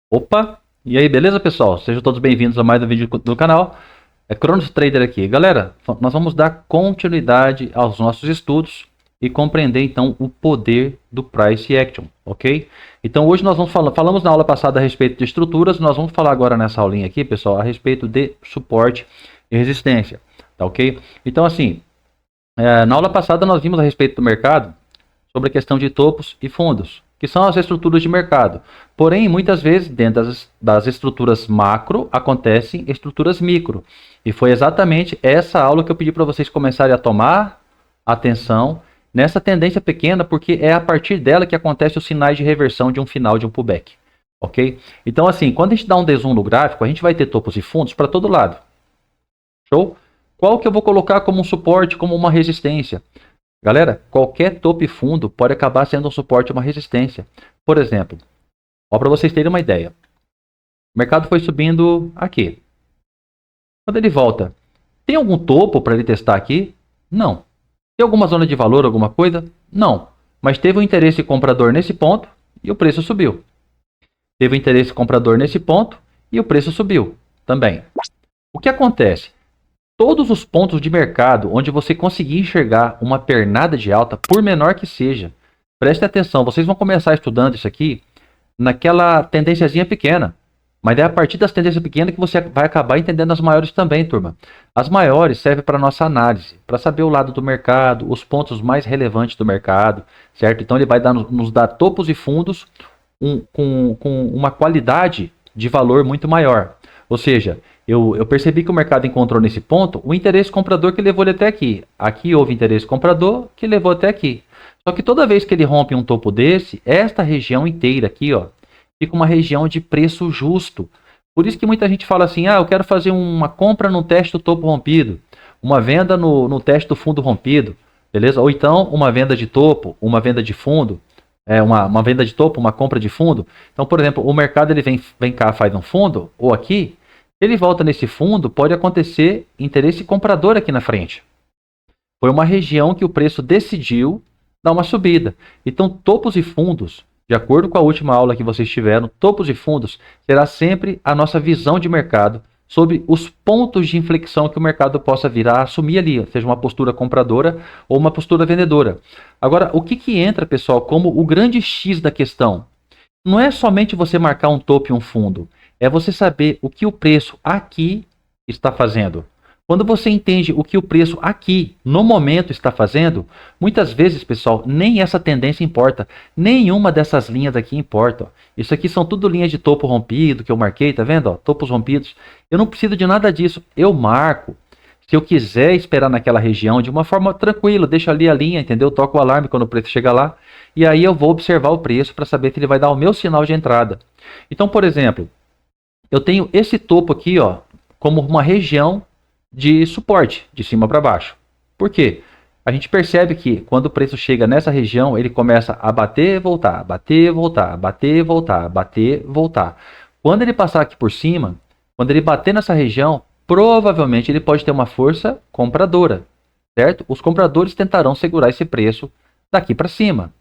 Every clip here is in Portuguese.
Opa! E aí, beleza, pessoal? Sejam todos bem-vindos a mais um vídeo do canal. É Cronos Trader aqui. Galera, nós vamos dar continuidade aos nossos estudos e compreender, então, o poder do Price Action, ok? Então, hoje nós falamos na aula passada a respeito de estruturas, nós vamos falar agora nessa aulinha aqui, pessoal, a respeito de suporte e resistência, tá ok? Então, assim, na aula passada nós vimos a respeito do mercado, sobre a questão de topos e fundos, que são as estruturas de mercado. Porém, muitas vezes, dentro das estruturas macro, acontecem estruturas micro. E foi exatamente essa aula que eu pedi para vocês começarem a tomar atenção nessa tendência pequena, porque é a partir dela que acontecem os sinais de reversão de um final de um pullback. Ok? Então, assim, quando a gente dá um dezoom no gráfico, a gente vai ter topos e fundos para todo lado. Show? Qual que eu vou colocar como um suporte, como uma resistência? Galera, qualquer topo e fundo pode acabar sendo um suporte ou uma resistência. Por exemplo, para vocês terem uma ideia. O mercado foi subindo aqui. Quando ele volta, tem algum topo para ele testar aqui? Não. Tem alguma zona de valor, alguma coisa? Não. Mas teve um interesse comprador nesse ponto e o preço subiu. Teve um interesse comprador nesse ponto e o preço subiu também. O que acontece? Todos os pontos de mercado onde você conseguir enxergar uma pernada de alta, por menor que seja, preste atenção, vocês vão começar estudando isso aqui naquela tendênciazinha pequena. Mas é a partir das tendências pequenas que você vai acabar entendendo as maiores também, turma. As maiores servem para nossa análise, para saber o lado do mercado, os pontos mais relevantes do mercado, certo? Então ele vai nos dar topos e fundos com uma qualidade de valor muito maior. Ou seja, eu percebi que o mercado encontrou nesse ponto o interesse comprador que levou ele até aqui. Aqui houve interesse comprador que levou até aqui. Só que toda vez que ele rompe um topo desse, esta região inteira aqui, ó, fica uma região de preço justo. Por isso que muita gente fala assim, eu quero fazer uma compra no teste do topo rompido, uma venda no teste do fundo rompido, beleza? Ou então uma venda de topo, uma venda de fundo, uma venda de topo, uma compra de fundo. Então, por exemplo, o mercado ele vem cá, faz um fundo, ou aqui, ele volta nesse fundo, pode acontecer interesse comprador aqui na frente. Foi uma região que o preço decidiu dar uma subida. Então, topos e fundos, de acordo com a última aula que vocês tiveram, topos e fundos será sempre a nossa visão de mercado sobre os pontos de inflexão que o mercado possa vir a assumir ali, seja uma postura compradora ou uma postura vendedora. Agora, o que entra, pessoal, como o grande X da questão? Não é somente você marcar um topo e um fundo, é você saber o que o preço aqui está fazendo. Quando você entende o que o preço aqui, no momento, está fazendo, muitas vezes, pessoal, nem essa tendência importa. Nenhuma dessas linhas aqui importa. Ó. Isso aqui são tudo linhas de topo rompido que eu marquei, tá vendo? Ó, topos rompidos. Eu não preciso de nada disso. Eu marco. Se eu quiser esperar naquela região de uma forma tranquila, deixo ali a linha, entendeu? Toco o alarme quando o preço chega lá. E aí eu vou observar o preço para saber se ele vai dar o meu sinal de entrada. Então, por exemplo, eu tenho esse topo aqui, ó, como uma região de suporte, de cima para baixo. Por quê? A gente percebe que quando o preço chega nessa região, ele começa a bater, voltar, bater, voltar, bater, voltar, bater, voltar. Quando ele passar aqui por cima, quando ele bater nessa região, provavelmente ele pode ter uma força compradora, certo? Os compradores tentarão segurar esse preço daqui para cima.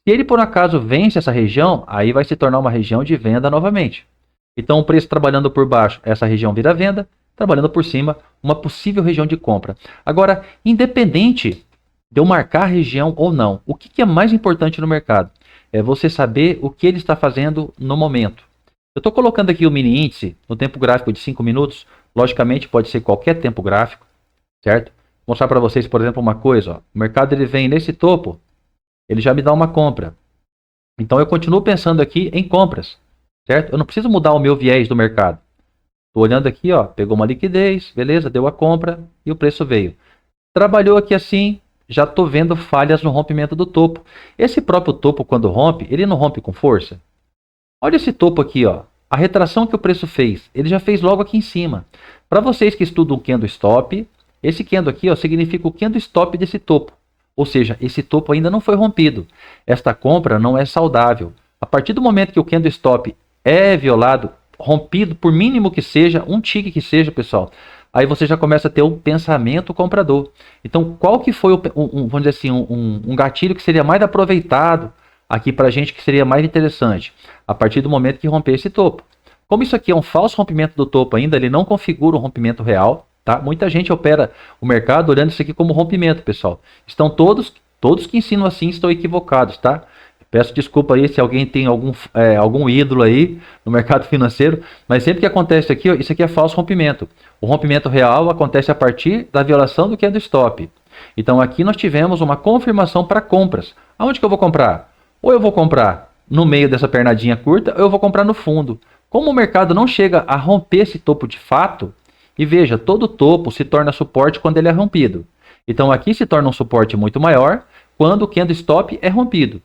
Se ele por acaso vence essa região, aí vai se tornar uma região de venda novamente. Então o preço trabalhando por baixo, essa região vira venda, trabalhando por cima, uma possível região de compra. Agora, independente de eu marcar a região ou não, o que é mais importante no mercado? É você saber o que ele está fazendo no momento. Eu estou colocando aqui o mini índice no tempo gráfico de 5 minutos, logicamente pode ser qualquer tempo gráfico, certo? Vou mostrar para vocês, por exemplo, uma coisa. Ó. O mercado ele vem nesse topo, ele já me dá uma compra. Então eu continuo pensando aqui em compras, certo? Eu não preciso mudar o meu viés do mercado. Estou olhando aqui, ó, pegou uma liquidez, beleza, deu a compra e o preço veio. Trabalhou aqui assim, já estou vendo falhas no rompimento do topo. Esse próprio topo, quando rompe, ele não rompe com força? Olha esse topo aqui, ó. A retração que o preço fez, ele já fez logo aqui em cima. Para vocês que estudam o candle stop, esse candle aqui, ó, significa o candle stop desse topo. Ou seja, esse topo ainda não foi rompido. Esta compra não é saudável. A partir do momento que o candle stop é violado, rompido, por mínimo que seja, um tique que seja, pessoal, aí você já começa a ter um pensamento comprador. Então, qual que foi, vamos dizer assim, um gatilho que seria mais aproveitado aqui para a gente, que seria mais interessante? A partir do momento que romper esse topo. Como isso aqui é um falso rompimento do topo ainda, ele não configura um rompimento real, tá? Muita gente opera o mercado olhando isso aqui como rompimento, pessoal. Estão todos que ensinam assim estão equivocados, tá? Peço desculpa aí se alguém tem algum ídolo aí no mercado financeiro, mas sempre que acontece aqui, ó, isso aqui é falso rompimento. O rompimento real acontece a partir da violação do candle-stop. Então aqui nós tivemos uma confirmação para compras. Aonde que eu vou comprar? Ou eu vou comprar no meio dessa pernadinha curta, ou eu vou comprar no fundo. Como o mercado não chega a romper esse topo de fato, e veja, todo topo se torna suporte quando ele é rompido. Então aqui se torna um suporte muito maior quando o candle-stop é rompido.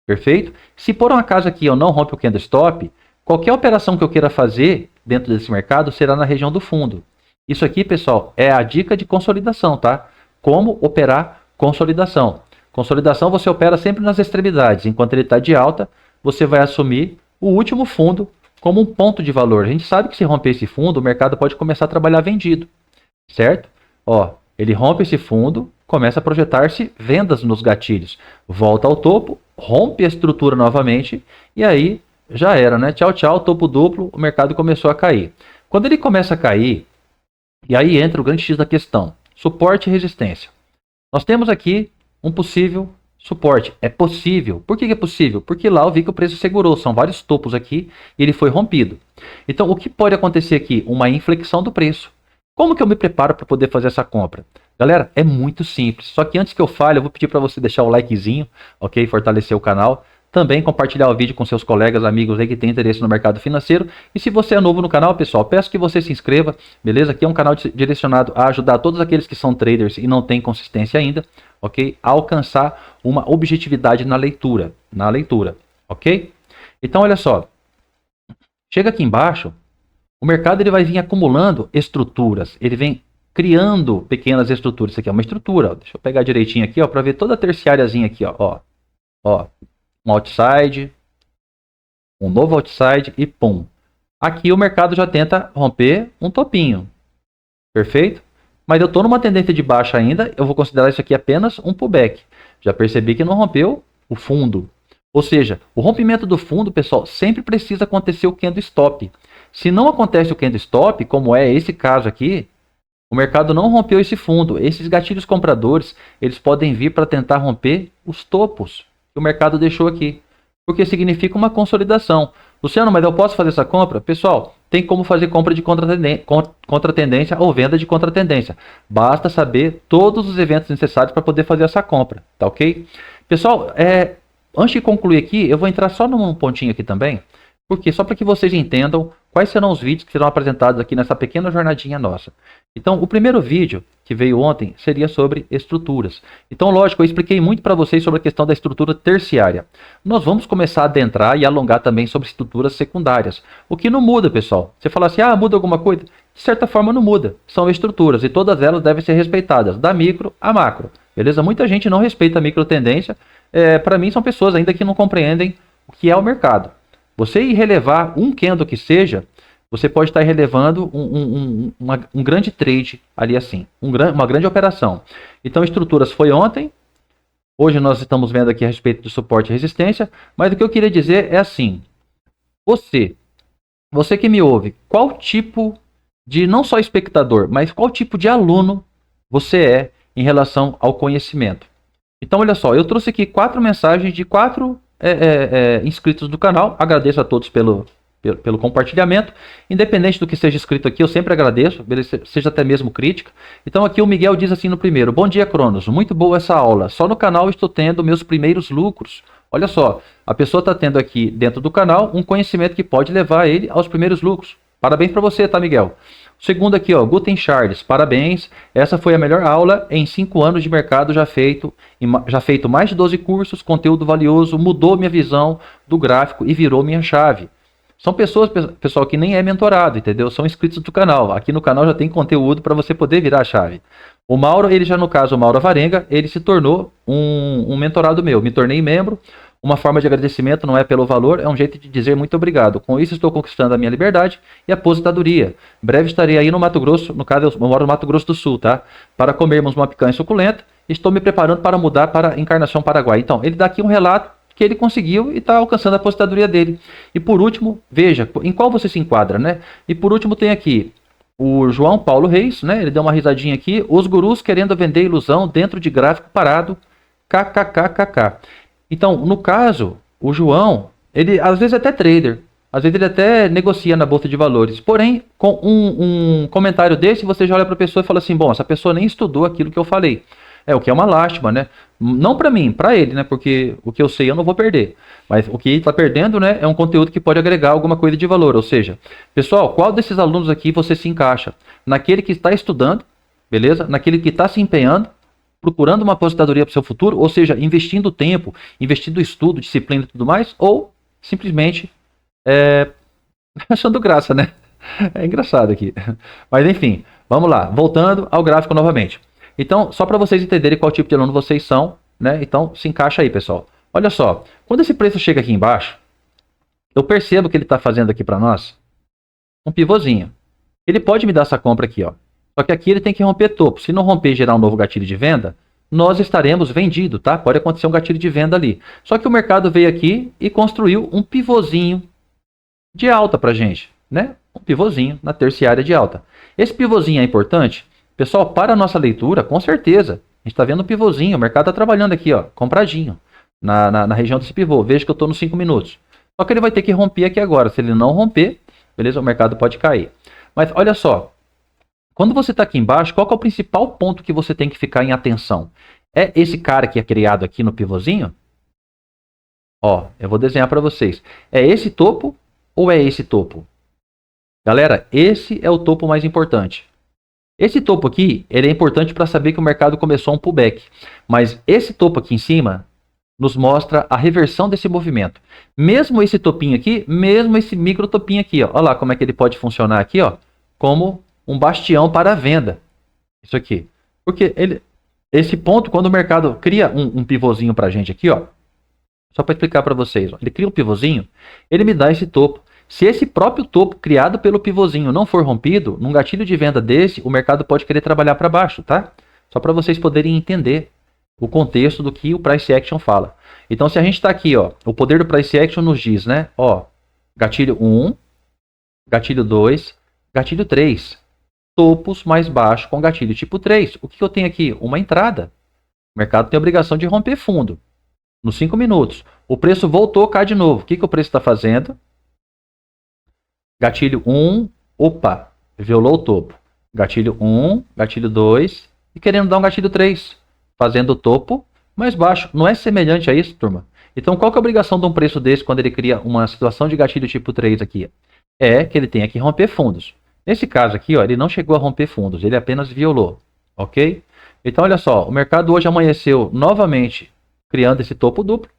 Perfeito? Se por um acaso aqui eu não rompo o candle-stop, qualquer operação que eu queira fazer dentro desse mercado será na região do fundo. Isso aqui, pessoal, é a dica de consolidação, tá? Como operar consolidação. Consolidação você opera sempre nas extremidades. Enquanto ele está de alta, você vai assumir o último fundo como um ponto de valor. A gente sabe que se romper esse fundo, o mercado pode começar a trabalhar vendido, certo? Ó, ele rompe esse fundo, começa a projetar-se vendas nos gatilhos. Volta ao topo, rompe a estrutura novamente e aí já era, né? Tchau, tchau, topo duplo, o mercado começou a cair. Quando ele começa a cair, e aí entra o grande X da questão, suporte e resistência. Nós temos aqui um possível suporte. É possível. Por que é possível? Porque lá eu vi que o preço segurou. São vários topos aqui e ele foi rompido. Então, o que pode acontecer aqui? Uma inflexão do preço. Como que eu me preparo para poder fazer essa compra? Galera, é muito simples. Só que antes que eu fale, eu vou pedir para você deixar o likezinho, ok? Fortalecer o canal. Também compartilhar o vídeo com seus colegas, amigos aí que têm interesse no mercado financeiro. E se você é novo no canal, pessoal, peço que você se inscreva, beleza? Aqui é um canal direcionado a ajudar todos aqueles que são traders e não têm consistência ainda, ok? A alcançar uma objetividade na leitura, ok? Então, olha só. Chega aqui embaixo, o mercado ele vai vir acumulando estruturas, ele vem criando pequenas estruturas. Isso aqui é uma estrutura, ó. Deixa eu pegar direitinho aqui, ó, para ver toda a terciáriazinha aqui, ó. Um outside, um novo outside e pum. Aqui o mercado já tenta romper um topinho. Perfeito? Mas eu estou numa tendência de baixa ainda, eu vou considerar isso aqui apenas um pullback. Já percebi que não rompeu o fundo. Ou seja, o rompimento do fundo, pessoal, sempre precisa acontecer o candle stop. Se não acontece o candle stop, como é esse caso aqui, o mercado não rompeu esse fundo. Esses gatilhos compradores, eles podem vir para tentar romper os topos que o mercado deixou aqui, porque significa uma consolidação. Luciano, mas eu posso fazer essa compra? Pessoal, tem como fazer compra de contratendência ou venda de contratendência. Basta saber todos os eventos necessários para poder fazer essa compra, tá ok? Pessoal, antes de concluir aqui, eu vou entrar só num pontinho aqui também, porque só para que vocês entendam quais serão os vídeos que serão apresentados aqui nessa pequena jornadinha nossa. Então, o primeiro vídeo que veio ontem seria sobre estruturas. Então, lógico, eu expliquei muito para vocês sobre a questão da estrutura terciária. Nós vamos começar a adentrar e alongar também sobre estruturas secundárias. O que não muda, pessoal. Você fala assim, muda alguma coisa? De certa forma não muda. São estruturas e todas elas devem ser respeitadas, da micro a macro. Beleza? Muita gente não respeita a micro tendência. Para mim, são pessoas ainda que não compreendem o que é o mercado. Você ir relevar um candle que seja, você pode estar relevando um grande trade ali assim, uma grande operação. Então, estruturas foi ontem, hoje nós estamos vendo aqui a respeito do suporte e resistência, mas o que eu queria dizer é assim, você que me ouve, qual tipo de, não só espectador, mas qual tipo de aluno você é em relação ao conhecimento? Então, olha só, eu trouxe aqui 4 mensagens de 4 inscritos do canal. Agradeço a todos pelo compartilhamento. Independente do que seja escrito aqui, eu sempre agradeço, seja até mesmo crítica. Então aqui o Miguel diz assim no primeiro: bom dia, Cronos, muito boa essa aula. Só no canal estou tendo meus primeiros lucros. Olha só, a pessoa está tendo aqui dentro do canal um conhecimento que pode levar ele aos primeiros lucros. Parabéns para você, tá, Miguel? Segundo aqui, ó, Guten Charles, parabéns. Essa foi a melhor aula em 5 anos de mercado já feito mais de 12 cursos, conteúdo valioso, mudou minha visão do gráfico e virou minha chave. São pessoas, pessoal, que nem é mentorado, entendeu? São inscritos do canal. Aqui no canal já tem conteúdo para você poder virar a chave. O Mauro, ele já no caso, o Mauro Varenga, ele se tornou um mentorado meu. Me tornei membro. Uma forma de agradecimento não é pelo valor, é um jeito de dizer muito obrigado. Com isso estou conquistando a minha liberdade e aposentadoria. Breve estarei aí no Mato Grosso, no caso eu moro no Mato Grosso do Sul, tá? Para comermos uma picanha suculenta. Estou me preparando para mudar para Encarnação, Paraguai. Então, ele dá aqui um relato que ele conseguiu e está alcançando a aposentadoria dele. E por último, veja em qual você se enquadra, né? E por último tem aqui o João Paulo Reis, né? Ele deu uma risadinha aqui. Os gurus querendo vender ilusão dentro de gráfico parado. KKKKK. Então, no caso, o João, ele às vezes é até trader. Às vezes ele até negocia na bolsa de valores. Porém, com um comentário desse, você já olha para a pessoa e fala assim, bom, essa pessoa nem estudou aquilo que eu falei. O que é uma lástima, né? Não para mim, para ele, né? Porque o que eu sei eu não vou perder. Mas o que ele está perdendo, né? É um conteúdo que pode agregar alguma coisa de valor. Ou seja, pessoal, qual desses alunos aqui você se encaixa? Naquele que está estudando, beleza? Naquele que está se empenhando, procurando uma aposentadoria para o seu futuro, ou seja, investindo tempo, investindo estudo, disciplina e tudo mais, ou simplesmente achando graça, né? É engraçado aqui. Mas enfim, vamos lá. Voltando ao gráfico novamente. Então, só para vocês entenderem qual tipo de aluno vocês são, né? Então, se encaixa aí, pessoal. Olha só, quando esse preço chega aqui embaixo, eu percebo que ele está fazendo aqui para nós um pivôzinho. Ele pode me dar essa compra aqui, ó. Só que aqui ele tem que romper topo. Se não romper e gerar um novo gatilho de venda, nós estaremos vendido, tá? Pode acontecer um gatilho de venda ali. Só que o mercado veio aqui e construiu um pivôzinho de alta pra gente, né? Um pivôzinho na terciária de alta. Esse pivôzinho é importante? Pessoal, para a nossa leitura, com certeza. A gente está vendo o pivôzinho, o mercado está trabalhando aqui, ó, compradinho, na região desse pivô. Veja que eu estou nos 5 minutos. Só que ele vai ter que romper aqui agora. Se ele não romper, beleza, o mercado pode cair. Mas olha só, quando você está aqui embaixo, qual que é o principal ponto que você tem que ficar em atenção? É esse cara que é criado aqui no pivôzinho? Ó, eu vou desenhar para vocês. É esse topo ou é esse topo? Galera, esse é o topo mais importante. Esse topo aqui, ele é importante para saber que o mercado começou um pullback. Mas esse topo aqui em cima nos mostra a reversão desse movimento. Mesmo esse topinho aqui, mesmo esse micro topinho aqui, ó. Olha lá como é que ele pode funcionar aqui, ó, como um bastião para a venda. Isso aqui. Porque esse ponto, quando o mercado cria um pivôzinho para a gente aqui, ó, só para explicar para vocês, ó, ele cria um pivôzinho, ele me dá esse topo. Se esse próprio topo criado pelo pivôzinho não for rompido, num gatilho de venda desse, o mercado pode querer trabalhar para baixo, tá? Só para vocês poderem entender o contexto do que o Price Action fala. Então, se a gente está aqui, ó, o poder do Price Action nos diz, né? Ó, gatilho 1, gatilho 2, gatilho 3. Topos mais baixo com gatilho tipo 3. O que eu tenho aqui? Uma entrada. O mercado tem a obrigação de romper fundo. Nos 5 minutos. O preço voltou a cair de novo. O que o preço está fazendo? Gatilho 1, opa, violou o topo. Gatilho 1, gatilho 2 e querendo dar um gatilho 3, fazendo o topo mais baixo. Não é semelhante a isso, turma? Então, qual que é a obrigação de um preço desse quando ele cria uma situação de gatilho tipo 3 aqui? É que ele tenha que romper fundos. Nesse caso aqui, ó, ele não chegou a romper fundos, ele apenas violou, ok? Então, olha só, o mercado hoje amanheceu novamente criando esse topo duplo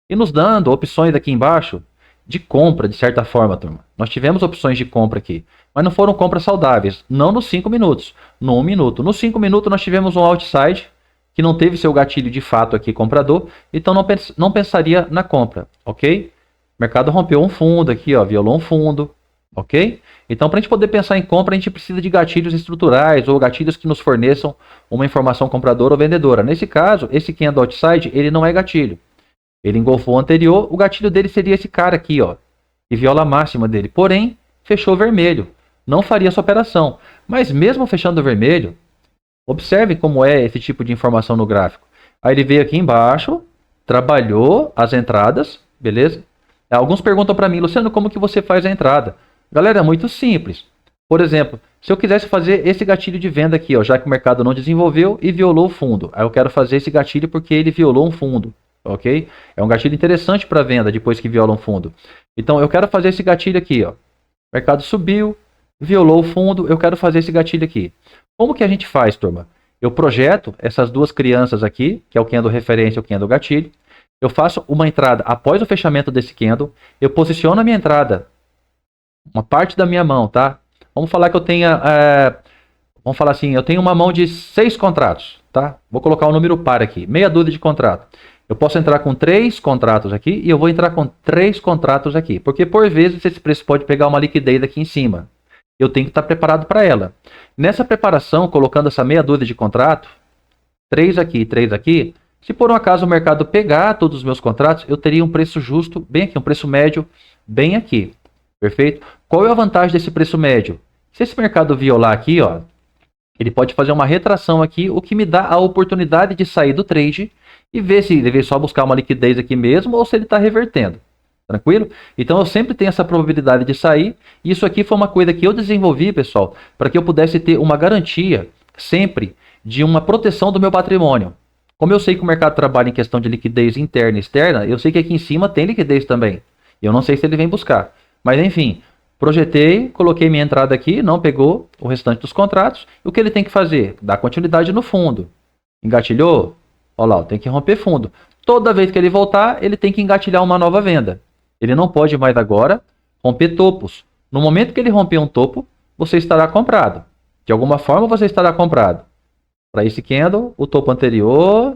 e nos dando opções aqui embaixo de compra, de certa forma, turma. Nós tivemos opções de compra aqui, mas não foram compras saudáveis. Não nos 5 minutos, no 1 minuto. Nos 5 minutos nós tivemos um outside que não teve seu gatilho de fato aqui comprador, então não pensaria na compra, ok? O mercado rompeu um fundo aqui, ó, violou um fundo, ok? Então, para a gente poder pensar em compra, a gente precisa de gatilhos estruturais ou gatilhos que nos forneçam uma informação compradora ou vendedora. Nesse caso, esse candle outside, ele não é gatilho. Ele engolfou o anterior, o gatilho dele seria esse cara aqui, ó, que viola a máxima dele. Porém, fechou vermelho. Não faria essa operação. Mas mesmo fechando vermelho, observe como é esse tipo de informação no gráfico. Aí ele veio aqui embaixo, trabalhou as entradas, beleza? Alguns perguntam para mim, Luciano, como que você faz a entrada? Galera, é muito simples. Por exemplo, se eu quisesse fazer esse gatilho de venda aqui, ó, já que o mercado não desenvolveu e violou o fundo. Aí eu quero fazer esse gatilho porque ele violou um fundo. Ok? É um gatilho interessante para venda depois que viola um fundo. Então eu quero fazer esse gatilho aqui, ó. O mercado subiu, violou o fundo, eu quero fazer esse gatilho aqui. Como que a gente faz, turma? Eu projeto essas duas crianças aqui, que é o candle referência e o candle gatilho. Eu faço uma entrada após o fechamento desse candle. Eu posiciono a minha entrada, uma parte da minha mão, tá? Vamos falar que eu tenha, vamos falar assim, eu tenho uma mão de 6 contratos, tá? Vou colocar um número par aqui, meia dúzia de contratos. Eu posso entrar com 3 contratos aqui e eu vou entrar com 3 contratos aqui. Porque por vezes esse preço pode pegar uma liquidez aqui em cima. Eu tenho que estar preparado para ela. Nessa preparação, colocando essa meia dúzia de contrato, 3 aqui e 3 aqui, Se por um acaso o mercado pegar todos os meus contratos, eu teria um preço justo, bem aqui, um preço médio, bem aqui. Perfeito? Qual é a vantagem desse preço médio? Se esse mercado violar aqui, ó, ele pode fazer uma retração aqui, o que me dá a oportunidade de sair do trade e ver se ele veio só buscar uma liquidez aqui mesmo ou se ele está revertendo. Tranquilo? Então eu sempre tenho essa probabilidade de sair. Isso aqui foi uma coisa que eu desenvolvi, pessoal, para que eu pudesse ter uma garantia sempre de uma proteção do meu patrimônio. Como eu sei que o mercado trabalha em questão de liquidez interna e externa, eu sei que aqui em cima tem liquidez também. Eu não sei se ele vem buscar. Mas enfim, projetei, coloquei minha entrada aqui, não pegou o restante dos contratos. E o que ele tem que fazer? Dar continuidade no fundo. Engatilhou? Olha lá, tem que romper fundo. Toda vez que ele voltar, ele tem que engatilhar uma nova venda. Ele não pode mais agora romper topos. No momento que ele romper um topo, você estará comprado. De alguma forma você estará comprado. Para esse candle, o topo anterior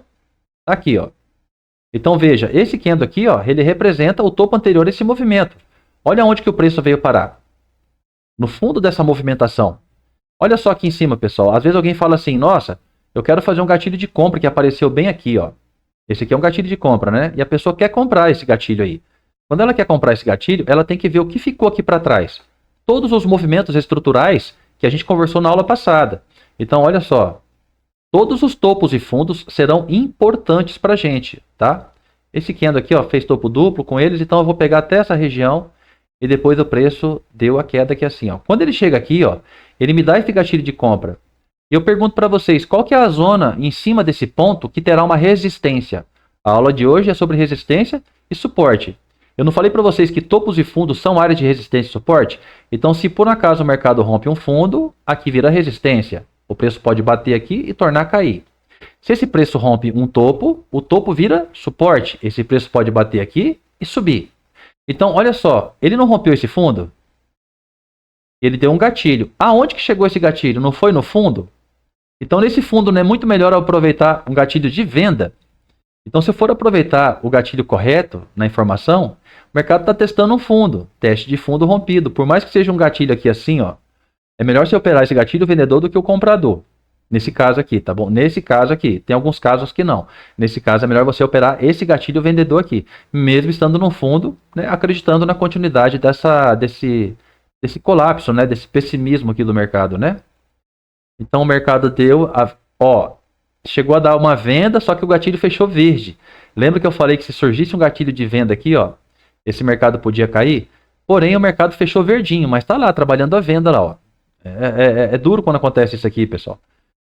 tá aqui, ó. Então veja, esse candle aqui, ó, ele representa o topo anterior a esse movimento. Olha onde que o preço veio parar. No fundo dessa movimentação. Olha só aqui em cima, pessoal. Às vezes alguém fala assim, nossa, eu quero fazer um gatilho de compra que apareceu bem aqui, ó. Esse aqui é um gatilho de compra, né? E a pessoa quer comprar esse gatilho aí. Quando ela quer comprar esse gatilho, ela tem que ver o que ficou aqui para trás. Todos os movimentos estruturais que a gente conversou na aula passada. Então, olha só. Todos os topos e fundos serão importantes para a gente, tá? Esse candle aqui, ó, fez topo duplo com eles, então eu vou pegar até essa região e depois o preço deu a queda aqui assim, ó. Quando ele chega aqui, ó, ele me dá esse gatilho de compra. E eu pergunto para vocês, qual que é a zona em cima desse ponto que terá uma resistência? A aula de hoje é sobre resistência e suporte. Eu não falei para vocês que topos e fundos são áreas de resistência e suporte? Então, se por um acaso o mercado rompe um fundo, aqui vira resistência. O preço pode bater aqui e tornar a cair. Se esse preço rompe um topo, o topo vira suporte. Esse preço pode bater aqui e subir. Então, olha só, ele não rompeu esse fundo? Ele deu um gatilho. Aonde que chegou esse gatilho? Não foi no fundo? Então, nesse fundo, não é muito melhor eu aproveitar um gatilho de venda? Então, se eu for aproveitar o gatilho correto na informação, o mercado está testando um fundo, teste de fundo rompido. Por mais que seja um gatilho aqui assim, ó, é melhor você operar esse gatilho vendedor do que o comprador. Nesse caso aqui, tá bom? Nesse caso aqui, tem alguns casos que não. Nesse caso é melhor você operar esse gatilho vendedor aqui, mesmo estando no fundo, né, acreditando na continuidade desse colapso, né, desse pessimismo aqui do mercado, né? Então o mercado deu, chegou a dar uma venda, só que o gatilho fechou verde. Lembra que eu falei que se surgisse um gatilho de venda aqui, ó, esse mercado podia cair? Porém o mercado fechou verdinho, mas tá lá trabalhando a venda lá, ó. É duro quando acontece isso aqui, pessoal.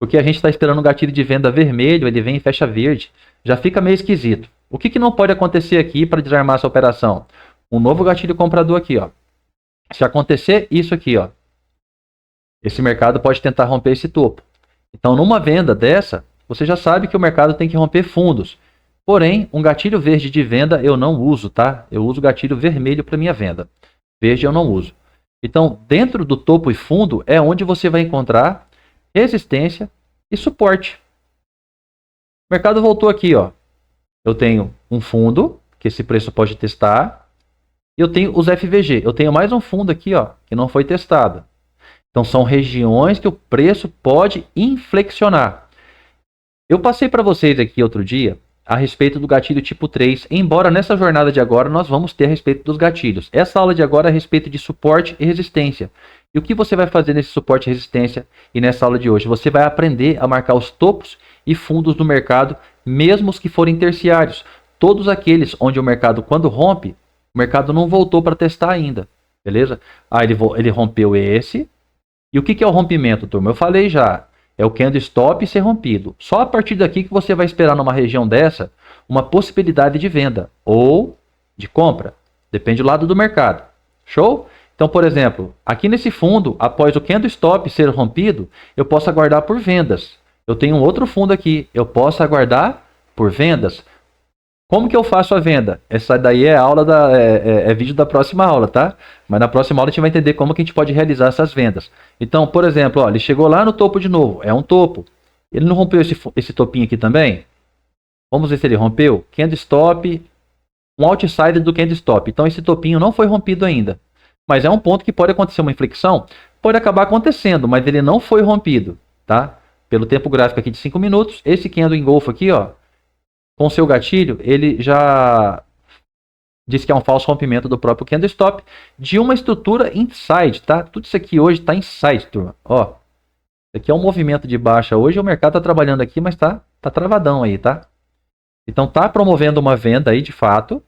Porque a gente está esperando um gatilho de venda vermelho, ele vem e fecha verde. Já fica meio esquisito. O que não pode acontecer aqui para desarmar essa operação? Um novo gatilho comprador aqui, ó. Se acontecer isso aqui, ó, esse mercado pode tentar romper esse topo. Então, numa venda dessa, você já sabe que o mercado tem que romper fundos. Porém, um gatilho verde de venda eu não uso, tá? Eu uso gatilho vermelho para minha venda. Verde eu não uso. Então, dentro do topo e fundo é onde você vai encontrar resistência e suporte. O mercado voltou aqui, ó. Eu tenho um fundo, que esse preço pode testar. E eu tenho os FVG. Eu tenho mais um fundo aqui, ó, que não foi testado. Então, são regiões que o preço pode inflexionar. Eu passei para vocês aqui outro dia a respeito do gatilho tipo 3, embora nessa jornada de agora nós vamos ter a respeito dos gatilhos. Essa aula de agora é a respeito de suporte e resistência. E o que você vai fazer nesse suporte e resistência e nessa aula de hoje? Você vai aprender a marcar os topos e fundos do mercado, mesmo os que forem terciários. Todos aqueles onde o mercado, quando rompe, o mercado não voltou para testar ainda. Beleza? Ele rompeu esse. E o que é o rompimento, turma? Eu falei já. É o candle stop ser rompido. Só a partir daqui que você vai esperar numa região dessa uma possibilidade de venda ou de compra. Depende do lado do mercado. Show? Então, por exemplo, aqui nesse fundo, após o candle stop ser rompido, eu posso aguardar por vendas. Eu tenho um outro fundo aqui. Eu posso aguardar por vendas. Como que eu faço a venda? Essa daí é aula vídeo da próxima aula, tá? Mas na próxima aula a gente vai entender como que a gente pode realizar essas vendas. Então, por exemplo, ó, ele chegou lá no topo de novo. É um topo. Ele não rompeu esse topinho aqui também? Vamos ver se ele rompeu. Candle stop. Um outsider do candle stop. Então esse topinho não foi rompido ainda. Mas é um ponto que pode acontecer uma inflexão. Pode acabar acontecendo, mas ele não foi rompido, tá? Pelo tempo gráfico aqui de 5 minutos. Esse candle engolfo aqui, ó. com o seu gatilho, ele já diz que é um falso rompimento do próprio candlestop de uma estrutura inside, tá? Tudo isso aqui hoje está inside, turma. Ó, isso aqui é um movimento de baixa hoje, o mercado está trabalhando aqui, mas tá travadão aí, tá? Então tá promovendo uma venda aí, de fato.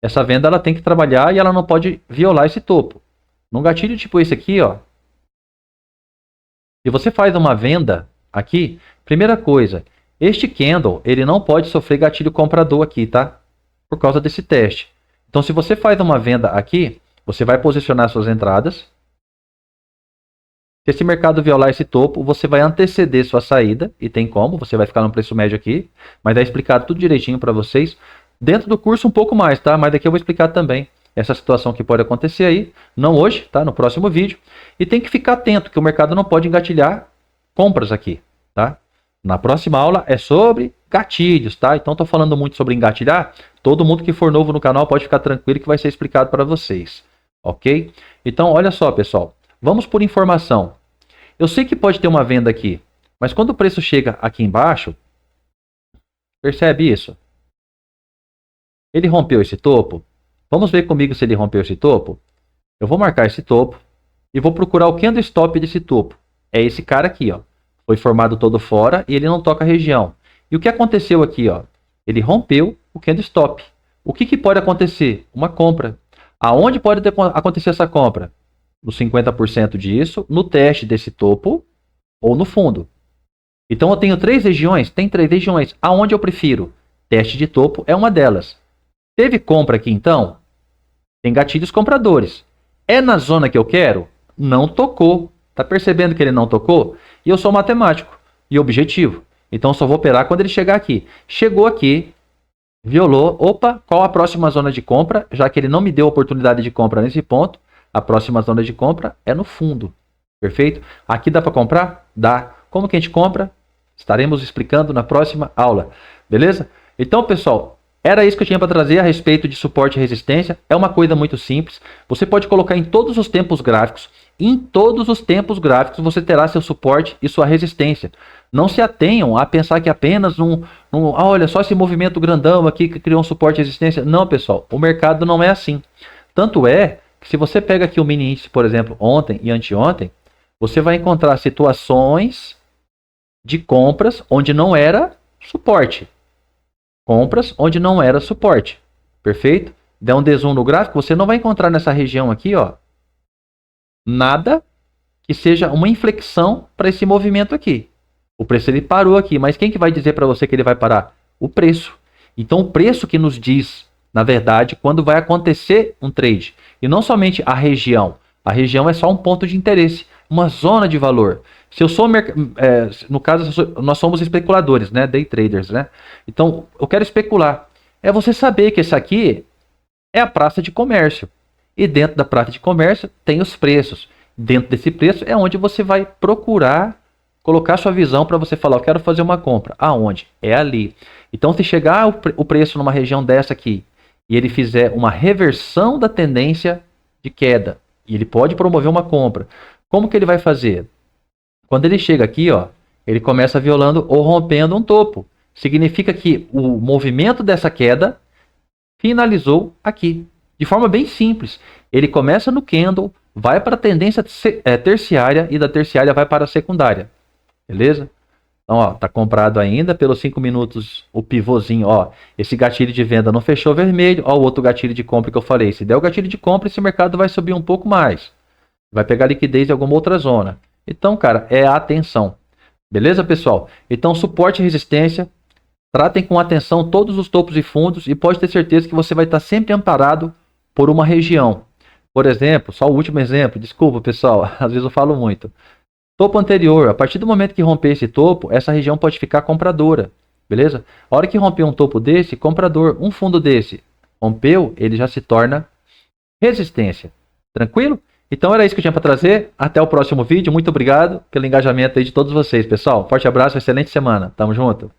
Essa venda ela tem que trabalhar e ela não pode violar esse topo. Num gatilho tipo esse aqui, ó, se você faz uma venda aqui, primeira coisa, este candle, ele não pode sofrer gatilho comprador aqui, tá? Por causa desse teste. Então, se você faz uma venda aqui, você vai posicionar suas entradas. Se esse mercado violar esse topo, você vai anteceder sua saída, e tem como, você vai ficar no preço médio aqui, mas é explicado tudo direitinho para vocês. Dentro do curso um pouco mais, tá? Mas daqui eu vou explicar também essa situação que pode acontecer aí, não hoje, tá? No próximo vídeo. E tem que ficar atento que o mercado não pode engatilhar compras aqui, tá? Na próxima aula é sobre gatilhos, tá? Então tô falando muito sobre engatilhar. Todo mundo que for novo no canal pode ficar tranquilo que vai ser explicado para vocês, ok? Então, olha só, pessoal. Vamos por informação. Eu sei que pode ter uma venda aqui, mas quando o preço chega aqui embaixo, percebe isso? Ele rompeu esse topo? Vamos ver comigo se ele rompeu esse topo? Eu vou marcar esse topo e vou procurar o candlestop desse topo. É esse cara aqui, ó. Foi formado todo fora e ele não toca a região. E o que aconteceu aqui, ó? Ele rompeu o candlestop. O que pode acontecer? Uma compra. Aonde pode acontecer essa compra? No 50% disso, no teste desse topo ou no fundo. Então eu tenho 3 regiões? Tem 3 regiões. Aonde eu prefiro? Teste de topo é uma delas. Teve compra aqui então? Tem gatilhos compradores. É na zona que eu quero? Não tocou. Tá percebendo que ele não tocou? E eu sou matemático e objetivo. Então eu só vou operar quando ele chegar aqui. Chegou aqui, violou. Opa, qual a próxima zona de compra? Já que ele não me deu oportunidade de compra nesse ponto, a próxima zona de compra é no fundo. Perfeito? Aqui dá para comprar? Dá. Como que a gente compra? Estaremos explicando na próxima aula. Beleza? Então, pessoal, era isso que eu tinha para trazer a respeito de suporte e resistência. É uma coisa muito simples. Você pode colocar em todos os tempos gráficos. Em todos os tempos gráficos você terá seu suporte e sua resistência. Não se atenham a pensar que apenas olha só esse movimento grandão aqui que criou um suporte e resistência. Não, pessoal. O mercado não é assim. Tanto é que se você pega aqui o mini índice, por exemplo, ontem e anteontem, você vai encontrar situações de compras onde não era suporte. Compras onde não era suporte. Perfeito? Der um dezoom no gráfico, você não vai encontrar nessa região aqui, ó, nada que seja uma inflexão para esse movimento aqui. O preço ele parou aqui, mas quem que vai dizer para você que ele vai parar? O preço. Então o preço que nos diz, na verdade, quando vai acontecer um trade. E não somente a região. A região é só um ponto de interesse, uma zona de valor. Se eu sou, no caso, nós somos especuladores, né? Day traders, né? Então, eu quero especular. É você saber que esse aqui é a praça de comércio. E dentro da praça de comércio tem os preços. Dentro desse preço é onde você vai procurar colocar sua visão para você falar, eu quero fazer uma compra. Aonde? É ali. Então, se chegar o preço numa região dessa aqui e ele fizer uma reversão da tendência de queda, e ele pode promover uma compra, como que ele vai fazer? Quando ele chega aqui, ó, ele começa violando ou rompendo um topo. Significa que o movimento dessa queda finalizou aqui. De forma bem simples. Ele começa no candle, vai para a tendência terciária e da terciária vai para a secundária. Beleza? Então, ó, tá comprado ainda pelos 5 minutos o pivôzinho, ó. Esse gatilho de venda não fechou vermelho. Ó, o outro gatilho de compra que eu falei. Se der o gatilho de compra, esse mercado vai subir um pouco mais. Vai pegar liquidez em alguma outra zona. Então, cara, é atenção. Beleza, pessoal? Então, suporte e resistência. Tratem com atenção todos os topos e fundos e pode ter certeza que você vai estar sempre amparado por uma região. Por exemplo, só o último exemplo. Desculpa, pessoal. Às vezes eu falo muito. Topo anterior. A partir do momento que romper esse topo, essa região pode ficar compradora. Beleza? A hora que romper um topo desse, comprador. Um fundo desse rompeu, ele já se torna resistência. Tranquilo? Então era isso que eu tinha para trazer. Até o próximo vídeo. Muito obrigado pelo engajamento aí de todos vocês, pessoal. Forte abraço, excelente semana. Tamo junto.